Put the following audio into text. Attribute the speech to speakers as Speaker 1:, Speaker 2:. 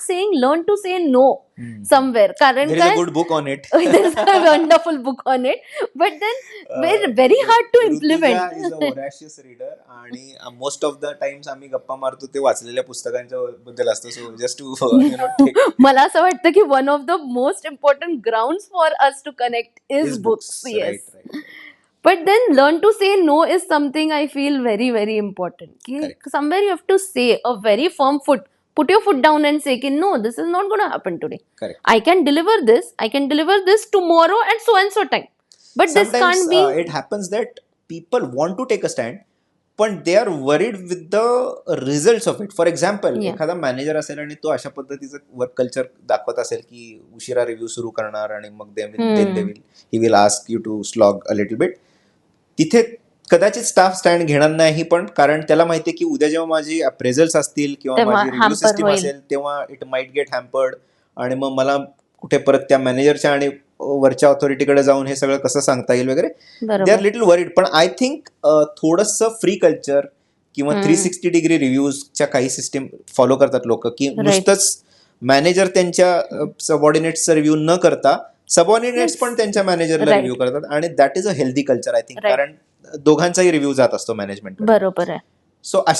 Speaker 1: start saying, learn to say no somewhere. कारण
Speaker 2: There is a
Speaker 1: काय
Speaker 2: good book on it.
Speaker 1: there's a wonderful book on it, but then very very hard to implement.
Speaker 2: Rutuja is a voracious reader आणि most of the times आम्ही गप्पा मारतो ते वाचलेल्या पुस्तकांच्या बद्दल असतं. So just to take
Speaker 1: मला असं वाटतं की one of the most important grounds for us to connect is books.
Speaker 2: Right, right.
Speaker 1: But then learn to say no is something I feel very, very important.
Speaker 2: Correct.
Speaker 1: Somewhere you have to say a very firm foot. Put your foot down and say, no, this is not going to happen today.
Speaker 2: Correct.
Speaker 1: I can deliver this tomorrow and so time. But this
Speaker 2: Sometimes
Speaker 1: can't be.
Speaker 2: it happens that people want to take a stand, पण they are worried with the results of it. For example,
Speaker 1: Yeah.
Speaker 2: एखादा manager असेल आणि तो अशा पद्धतीचं work culture दाखवत असेल की उशिरा रिव्ह्यू सुरू करणार आणि मग he will ask you to slog a little bit. तिथे कदाचित स्टाफ स्टँड घेणार नाही, पण कारण त्याला माहितीये की उद्या जेव्हा माझी अप्रेझल्स असतील किंवा
Speaker 1: तेव्हा
Speaker 2: माझी रिव्ह्यू
Speaker 1: hamper
Speaker 2: सिस्टीम
Speaker 1: होईल.
Speaker 2: असेल तेव्हा इट माइट गेट हॅम्पर्ड आणि मग मला कुठे परत त्या मॅनेजरच्या आणि वरच्या ऑथॉरिटीकडे जाऊन हे सगळं कसं सांगता येईल वगैरे. दे आर
Speaker 1: बरोबर.
Speaker 2: Little worried. पण आय थिंक थोडंसं फ्री कल्चर किंवा 360 डिग्री रिव्ह्यूजच्या काही सिस्टीम फॉलो करतात लोक, की नुसतंच मॅनेजर त्यांच्या सबऑर्डिनेट्सचा रिव्ह्यू न करता सबऑर्डिनेट्स पण त्यांच्या मॅनेजरला रिव्ह्यू करतात आणि that is a healthy culture I think. कारण दोघांचाही रिव्ह्यू जात असतो मॅनेजमेंट.
Speaker 1: बरोबर आहे.
Speaker 2: सो अशा